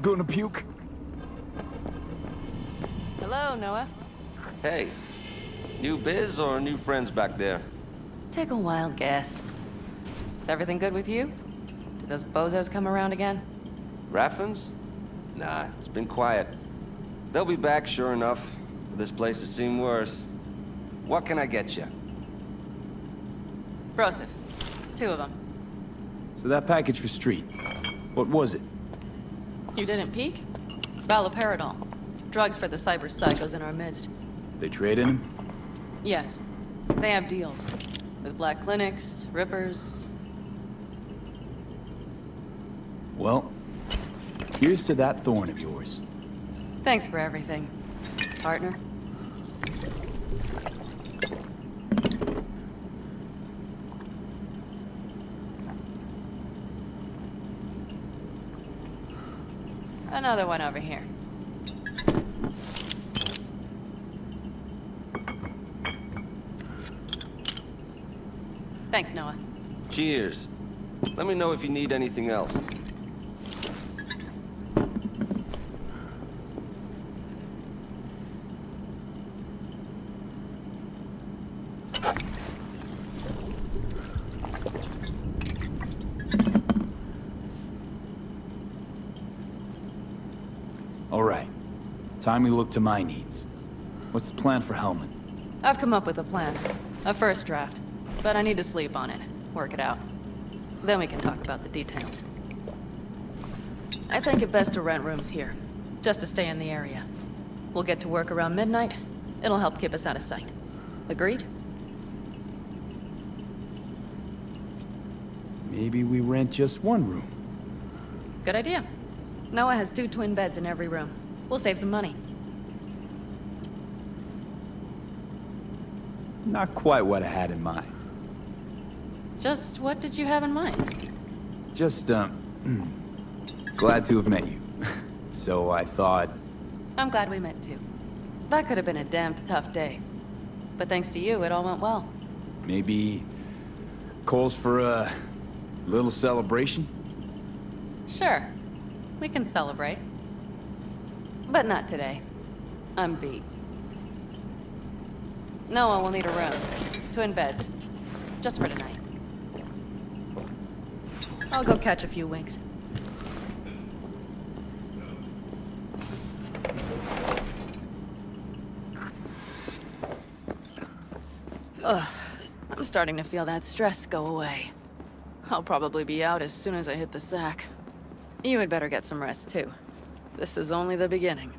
Gonna puke? Hello, Noah. Hey, new biz or new friends back there? Take a wild guess. Is everything good with you? Did those bozos come around again? Raffins? Nah, it's been quiet. They'll be back, sure enough. This place has seen worse. What can I get you? Broseph. 2 of them. So that package for Street, what was it? You didn't peek? Valoperidol. Drugs for the cyber psychos in our midst. They traded him? Yes. They have deals. With black clinics, rippers. Well, here's to that thorn of yours. Thanks for everything, partner. Another one over here. Thanks, Noah. Cheers. Let me know if you need anything else. All right. Time we look to my needs. What's the plan for Hellman? I've come up with a plan. A first draft. But I need to sleep on it. Work it out. Then we can talk about the details. I think it best to rent rooms here. Just to stay in the area. We'll get to work around midnight. It'll help keep us out of sight. Agreed? Maybe we rent just one room. Good idea. Noah has 2 twin beds in every room. We'll save some money. Not quite what I had in mind. Just what did you have in mind? Just, glad to have met you. So I thought... I'm glad we met too. That could have been a damned tough day. But thanks to you, it all went well. maybe calls for a little celebration? Sure. We can celebrate. But not today. I'm beat. Noah will need a room. Twin beds. Just for tonight. I'll go catch a few winks. Ugh. I'm starting to feel that stress go away. I'll probably be out as soon as I hit the sack. You had better get some rest, too. This is only the beginning.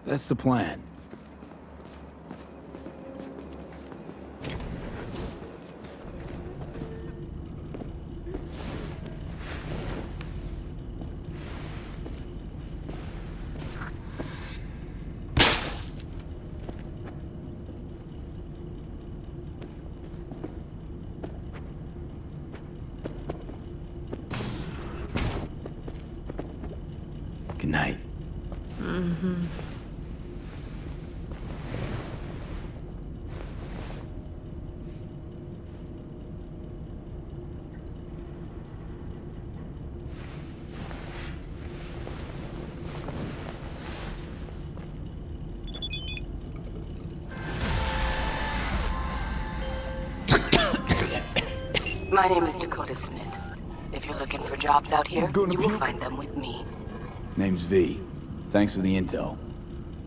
That's the plan. Good night. Mm-hmm. My name is Dakota Smith. If you're looking for jobs out here, you will find them with me. Name's V. Thanks for the intel.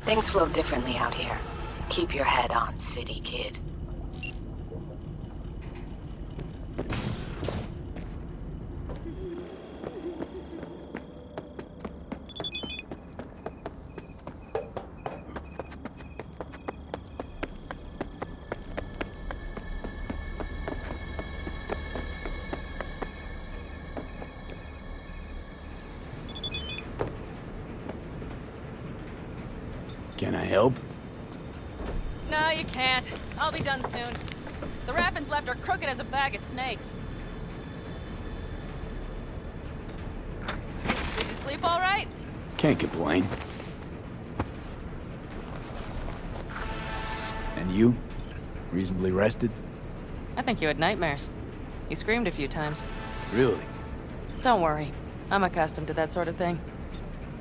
Things flow differently out here. Keep your head on, city kid. Can I help? No, you can't. I'll be done soon. The Raffins left are crooked as a bag of snakes. Did you sleep all right? Can't complain. And you? Reasonably rested? I think you had nightmares. You screamed a few times. Really? Don't worry. I'm accustomed to that sort of thing.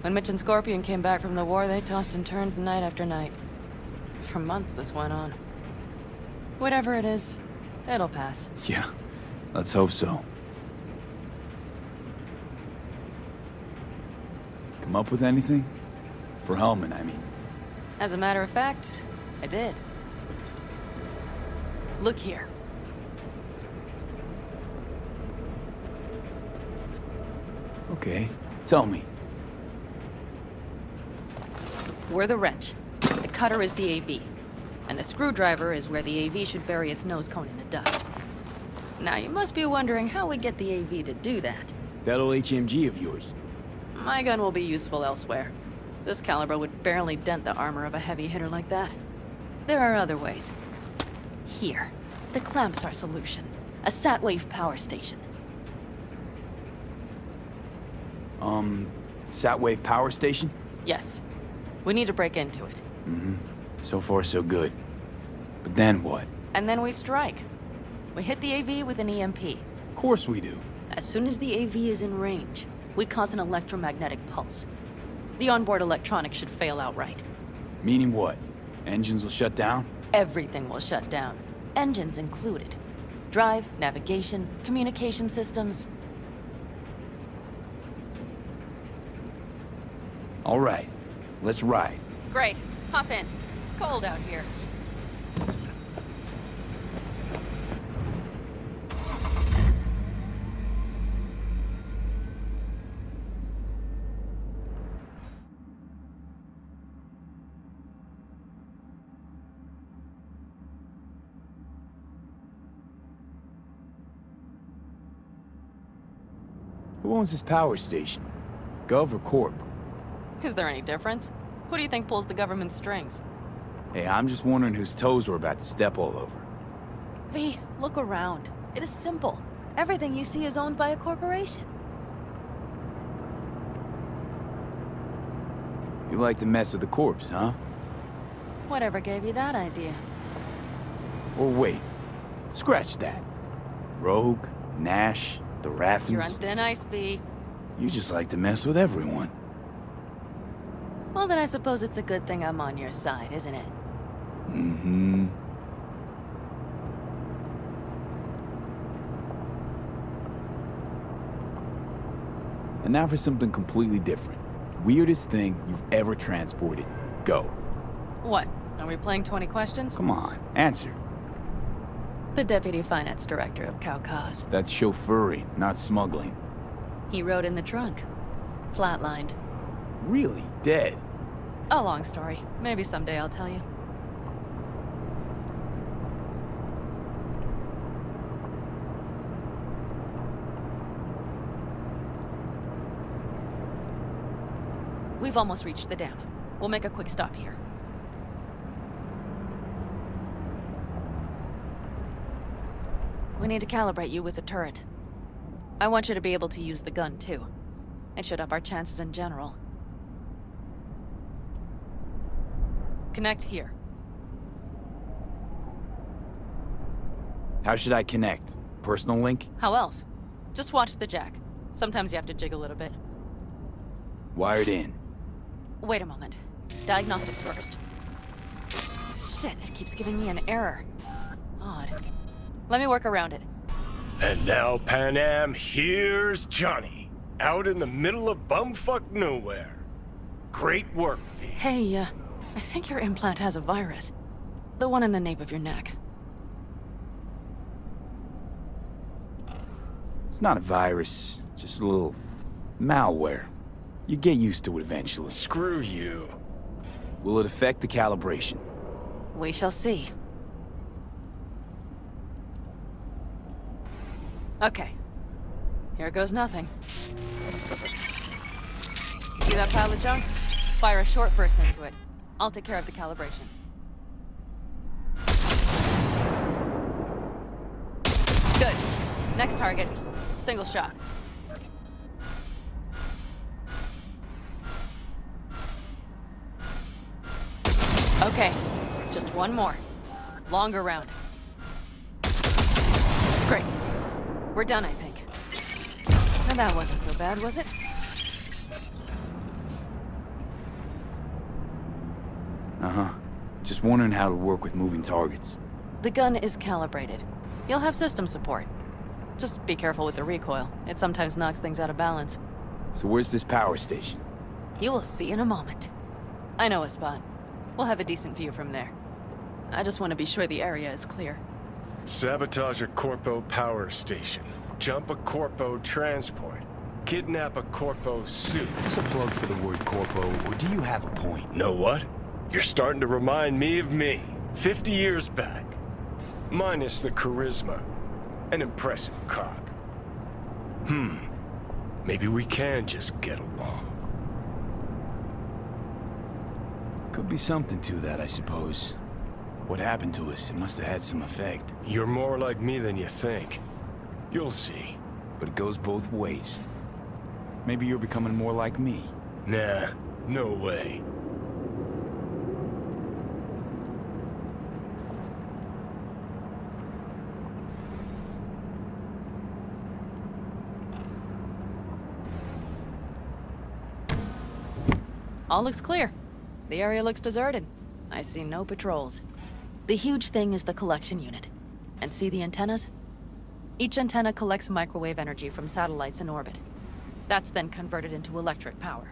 When Mitch and Scorpion came back from the war, they tossed and turned night after night. For months this went on. Whatever it is, it'll pass. Yeah, let's hope so. Come up with anything? For Hellman, I mean. As a matter of fact, I did. Look here. Okay, tell me. We're the wrench. The cutter is the AV. And the screwdriver is where the AV should bury its nose cone in the dust. Now, you must be wondering how we get the AV to do that. That old HMG of yours. My gun will be useful elsewhere. This caliber would barely dent the armor of a heavy hitter like that. There are other ways. Here. The clamps are solution. A Satwave power station. Satwave power station? Yes. We need to break into it. So far, so good. But then what? And then we strike. We hit the AV with an EMP. Of course we do. As soon as the AV is in range, we cause an electromagnetic pulse. The onboard electronics should fail outright. Meaning what? Engines will shut down? Everything will shut down. Engines included. Drive, navigation, communication systems. All right, let's ride. Great. Hop in. It's cold out here. Who owns this power station? Gov or Corp? Is there any difference? Who do you think pulls the government's strings? Hey, I'm just wondering whose toes we're about to step all over. V, look around. It is simple. Everything you see is owned by a corporation. You like to mess with the corpse, huh? Whatever gave you that idea? Or wait, scratch that. Rogue, Nash, the Rathens. You're on thin ice, V. You just like to mess with everyone. Well, then I suppose it's a good thing I'm on your side, isn't it? Mm-hmm. And now for something completely different. Weirdest thing you've ever transported. Go. What? Are we playing 20 questions? Come on, answer. The Deputy Finance Director of Caucase. That's chauffeuring, not smuggling. He rode in the trunk. Flatlined. Really? Dead? A long story. Maybe someday I'll tell you. We've almost reached the dam. We'll make a quick stop here. We need to calibrate you with the turret. I want you to be able to use the gun, too. It should up our chances in general. Connect here. How should I connect? Personal link? How else? Just watch the jack. Sometimes you have to jig a little bit. Wired in. Wait a moment. Diagnostics first. Shit, it keeps giving me an error. Odd. Let me work around it. And now, Pan Am, here's Johnny. Out in the middle of bumfuck nowhere. Great work, V. Hey, I think your implant has a virus. The one in the nape of your neck. It's not a virus, just a little malware. You get used to it eventually. Screw you. Will it affect the calibration? We shall see. Okay. Here goes nothing. See that pile of junk? Fire a short burst into it. I'll take care of the calibration. Good. Next target. Single shot. Okay. Just one more. Longer round. Great. We're done, I think. And that wasn't so bad, was it? Uh-huh. Just wondering how it'll work with moving targets. The gun is calibrated. You'll have system support. Just be careful with the recoil. It sometimes knocks things out of balance. So where's this power station? You will see in a moment. I know a spot. We'll have a decent view from there. I just want to be sure the area is clear. Sabotage a Corpo power station. Jump a Corpo transport. Kidnap a Corpo suit. Is this a plug for the word corpo, or do you have a point? Know what? You're starting to remind me of me, 50 years back. Minus the charisma. An impressive cock. Maybe we can just get along. Could be something to that, I suppose. What happened to us? It must have had some effect. You're more like me than you think. You'll see. But it goes both ways. Maybe you're becoming more like me. Nah, no way. All looks clear. The area looks deserted. I see no patrols. The huge thing is the collection unit. And see the antennas? Each antenna collects microwave energy from satellites in orbit. That's then converted into electric power.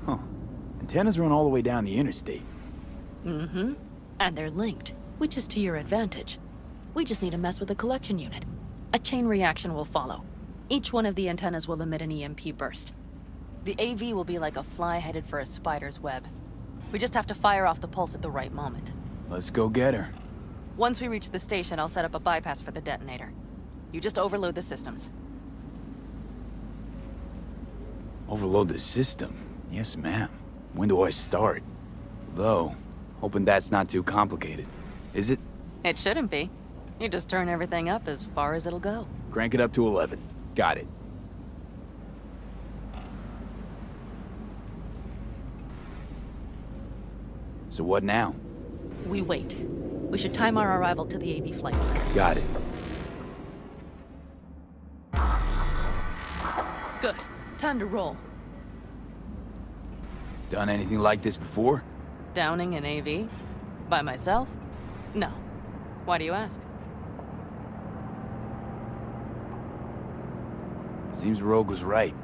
Huh. Antennas run all the way down the interstate. Mm-hmm. And they're linked, which is to your advantage. We just need to mess with the collection unit. A chain reaction will follow. Each one of the antennas will emit an EMP burst. The AV will be like a fly headed for a spider's web. We just have to fire off the pulse at the right moment. Let's go get her. Once we reach the station, I'll set up a bypass for the detonator. You just overload the systems. Overload the system? Yes, ma'am. When do I start? Though, hoping that's not too complicated. Is it? It shouldn't be. You just turn everything up as far as it'll go. Crank it up to 11. Got it. So what now? We wait. We should time our arrival to the AV flight. Got it. Good. Time to roll. Done anything like this before? Downing an AV? By myself? No. Why do you ask? Seems Rogue was right.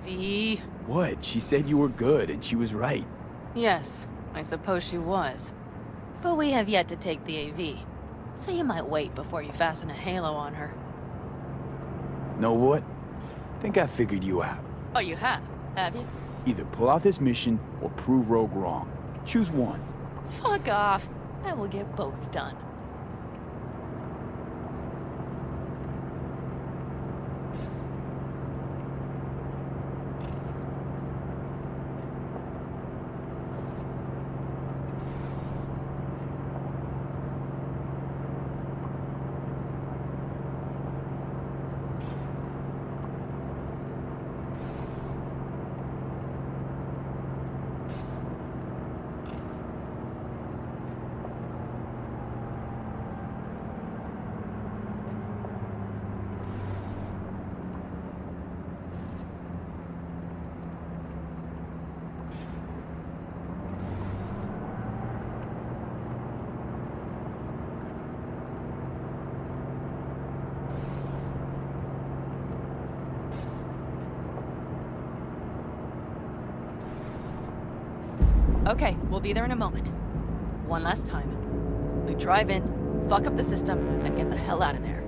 V. What? She said you were good, and she was right. Yes, I suppose she was. But we have yet to take the AV, so you might wait before you fasten a halo on her. Know what? Think I figured you out. Oh, you have you? Either pull off this mission, or prove Rogue wrong. Choose one. Fuck off. I will get both done. Okay, we'll be there in a moment. One last time. We drive in, fuck up the system, and get the hell out of there.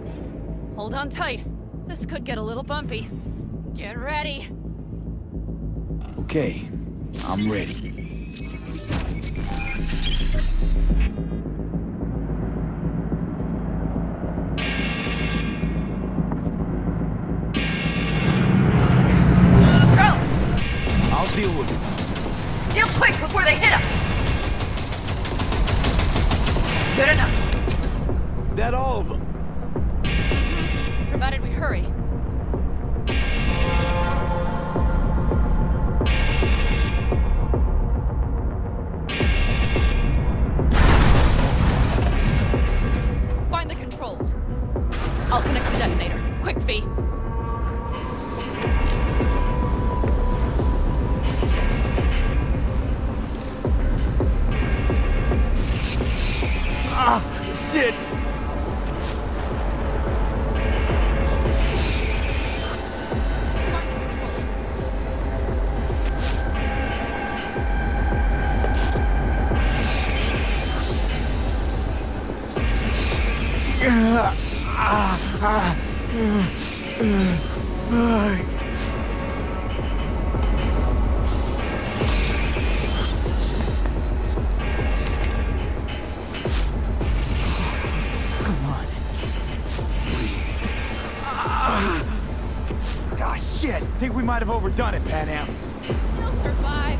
Hold on tight. This could get a little bumpy. Get ready. Okay, I'm ready. Drone! I'll deal with it. Deal quick before they hit us! Good enough. Is that all of them? Provided we hurry. Find the controls. I'll connect the detonator. Quick, V. Shit! Shit! Think we might have overdone it, Pan Am. You'll survive.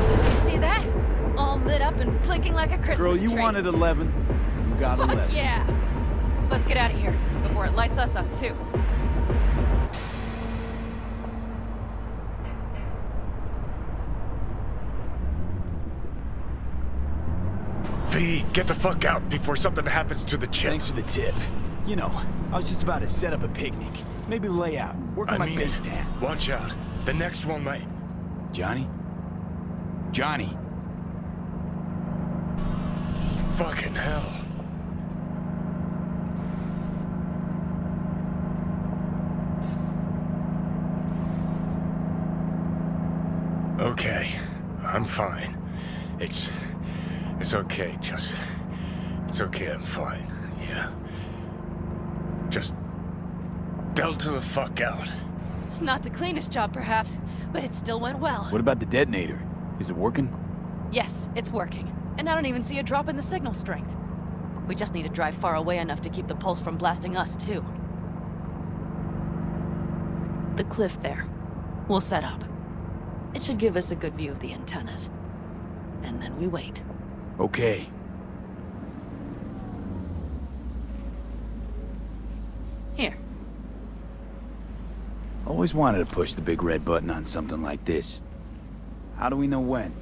Did you see that? All lit up and blinking like a Christmas Girl, you tree. wanted 11. You got Fuck 11. yeah! Let's get out of here before it lights us up too. V, get the fuck out before something happens to the chip. Thanks for the tip. You know, I was just about to set up a picnic. Maybe lay out. Work on my base tan. Watch out. The next one might. Johnny? Johnny? Fucking hell. Okay, I'm fine. It's okay, just... It's okay, I'm fine, yeah. Just... delta the fuck out. Not the cleanest job, perhaps, but it still went well. What about the detonator? Is it working? Yes, it's working. And I don't even see a drop in the signal strength. We just need to drive far away enough to keep the pulse from blasting us, too. The cliff there. We'll set up. It should give us a good view of the antennas. And then we wait. Okay. Here. Always wanted to push the big red button on something like this. How do we know when?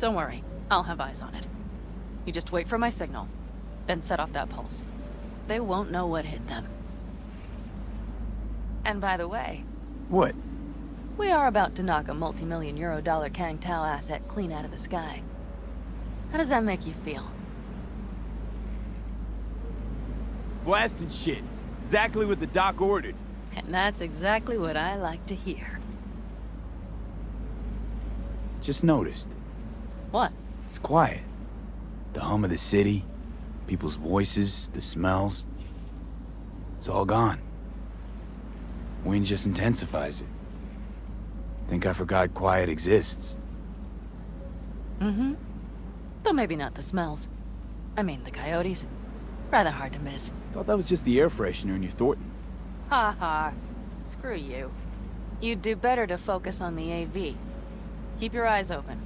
Don't worry. I'll have eyes on it. You just wait for my signal, then set off that pulse. They won't know what hit them. And by the way, What? we are about to knock a multi-million euro dollar Kang Tao asset clean out of the sky. How does that make you feel? Blasting shit. Exactly what the doc ordered. And that's exactly what I like to hear. Just noticed. What? It's quiet. The hum of the city, people's voices, the smells. It's all gone. Wind just intensifies it. Think I forgot quiet exists. Mm-hmm. Though maybe not the smells. I mean, the coyotes. Rather hard to miss. Thought that was just the air freshener in your Thornton. Ha ha. Screw you. You'd do better to focus on the AV. Keep your eyes open.